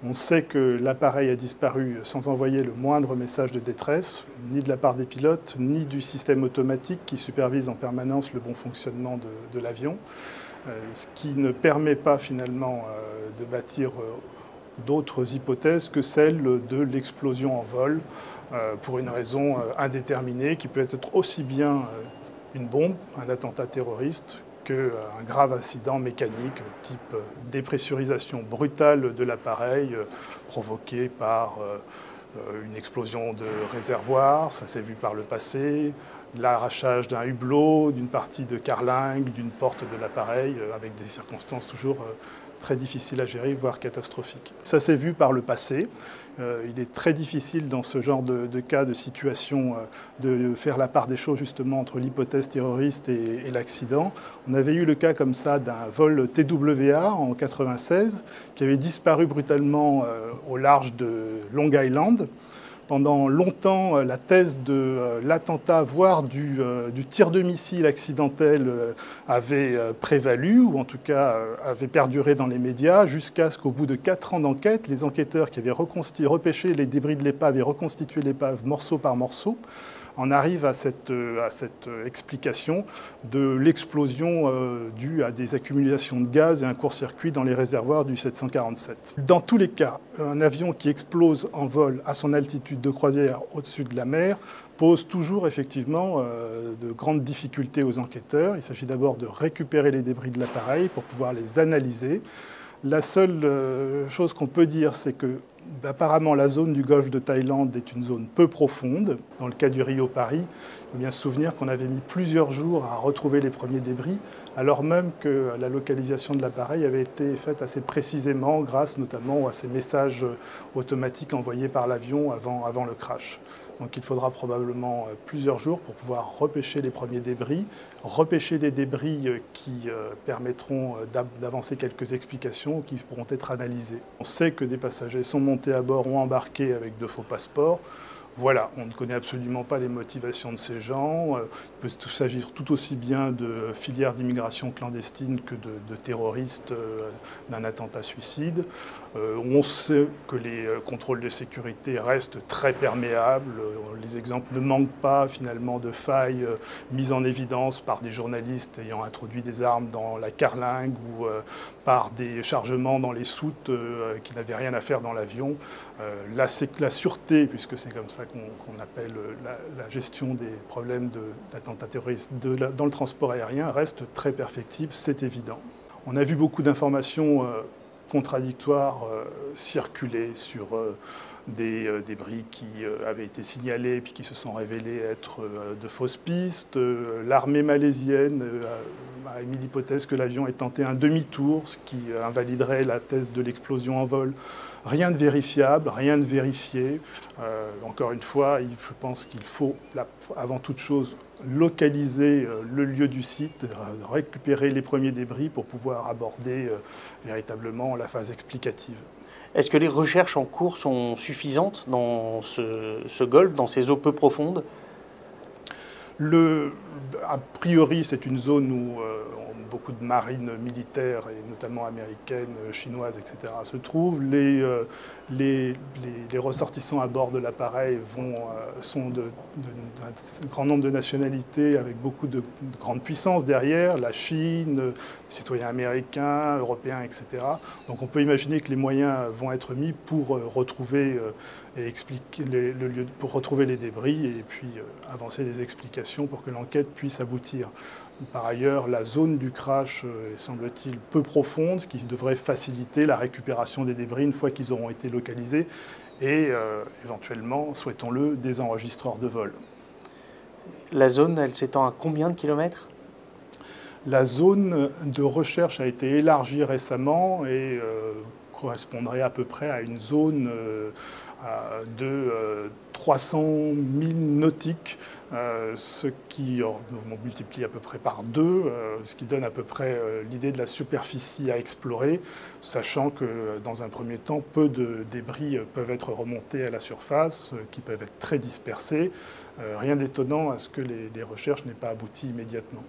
On sait que l'appareil a disparu sans envoyer le moindre message de détresse, ni de la part des pilotes, ni du système automatique qui supervise en permanence le bon fonctionnement de l'avion, ce qui ne permet pas finalement de bâtir d'autres hypothèses que celle de l'explosion en vol pour une raison indéterminée qui peut être aussi bien une bombe, un attentat terroriste, qu'un grave incident mécanique type dépressurisation brutale de l'appareil provoquée par une explosion de réservoir, ça s'est vu par le passé, l'arrachage d'un hublot, d'une partie de carlingue, d'une porte de l'appareil, avec des circonstances toujours très difficiles à gérer, voire catastrophiques. Ça s'est vu par le passé. Il est très difficile dans ce genre de cas, de situation, de faire la part des choses justement entre l'hypothèse terroriste et l'accident. On avait eu le cas comme ça d'un vol TWA en 1996 qui avait disparu brutalement au large de Long Island. Pendant longtemps, la thèse de l'attentat, voire du tir de missile accidentel avait prévalu, ou en tout cas avait perduré dans les médias, jusqu'à ce qu'au bout de 4 ans d'enquête, les enquêteurs qui avaient repêché les débris de l'épave et reconstitué l'épave morceau par morceau, en arrivent à cette explication de l'explosion due à des accumulations de gaz et un court-circuit dans les réservoirs du 747. Dans tous les cas, un avion qui explose en vol à son altitude de croisière au-dessus de la mer pose toujours effectivement de grandes difficultés aux enquêteurs. Il s'agit d'abord de récupérer les débris de l'appareil pour pouvoir les analyser. La seule chose qu'on peut dire, c'est que apparemment la zone du golfe de Thaïlande est une zone peu profonde. Dans le cas du Rio-Paris, il faut bien se souvenir qu'on avait mis plusieurs jours à retrouver les premiers débris, alors même que la localisation de l'appareil avait été faite assez précisément grâce notamment à ces messages automatiques envoyés par l'avion avant le crash. Donc il faudra probablement plusieurs jours pour pouvoir repêcher les premiers débris, repêcher des débris qui permettront d'avancer quelques explications qui pourront être analysées. On sait que des passagers sont montés à bord, ont embarqué avec de faux passeports. Voilà, on ne connaît absolument pas les motivations de ces gens. Il peut s'agir tout aussi bien de filières d'immigration clandestine que de terroristes d'un attentat suicide. On sait que les contrôles de sécurité restent très perméables. Les exemples ne manquent pas finalement de failles mises en évidence par des journalistes ayant introduit des armes dans la carlingue ou par des chargements dans les soutes qui n'avaient rien à faire dans l'avion. La sûreté, puisque c'est comme ça qu'on appelle la gestion des problèmes d'attentats terroristes dans le transport aérien, reste très perfectible, c'est évident. On a vu beaucoup d'informations contradictoires circuler sur des débris qui avaient été signalés puis qui se sont révélés être de fausses pistes. L'armée malaisienne a émis l'hypothèse que l'avion ait tenté un demi-tour, ce qui invaliderait la thèse de l'explosion en vol. Rien de vérifiable, rien de vérifié. Encore une fois, je pense qu'il faut, avant toute chose, localiser le lieu du site, récupérer les premiers débris pour pouvoir aborder véritablement la phase explicative. Est-ce que les recherches en cours sont suffisantes dans ce golfe, dans ces eaux peu profondes? A priori, c'est une zone où beaucoup de marines militaires, et notamment américaines, chinoises, etc., se trouvent. Les ressortissants à bord de l'appareil sont d'un grand nombre de nationalités avec beaucoup de grandes puissances derrière, la Chine, les citoyens américains, européens, etc. Donc on peut imaginer que les moyens vont être mis pour retrouver et expliquer pour retrouver les débris et puis avancer des explications pour que l'enquête puisse aboutir. Par ailleurs, la zone du crash est, semble-t-il, peu profonde, ce qui devrait faciliter la récupération des débris une fois qu'ils auront été localisés et éventuellement, souhaitons-le, des enregistreurs de vol. La zone, elle s'étend à combien de kilomètres ? La zone de recherche a été élargie récemment et correspondrait à peu près à une zone de 300 000 nautiques, ce qui multiplie à peu près par 2, ce qui donne à peu près l'idée de la superficie à explorer, sachant que dans un premier temps, peu de débris peuvent être remontés à la surface, qui peuvent être très dispersés. Rien d'étonnant à ce que les recherches n'aient pas abouti immédiatement.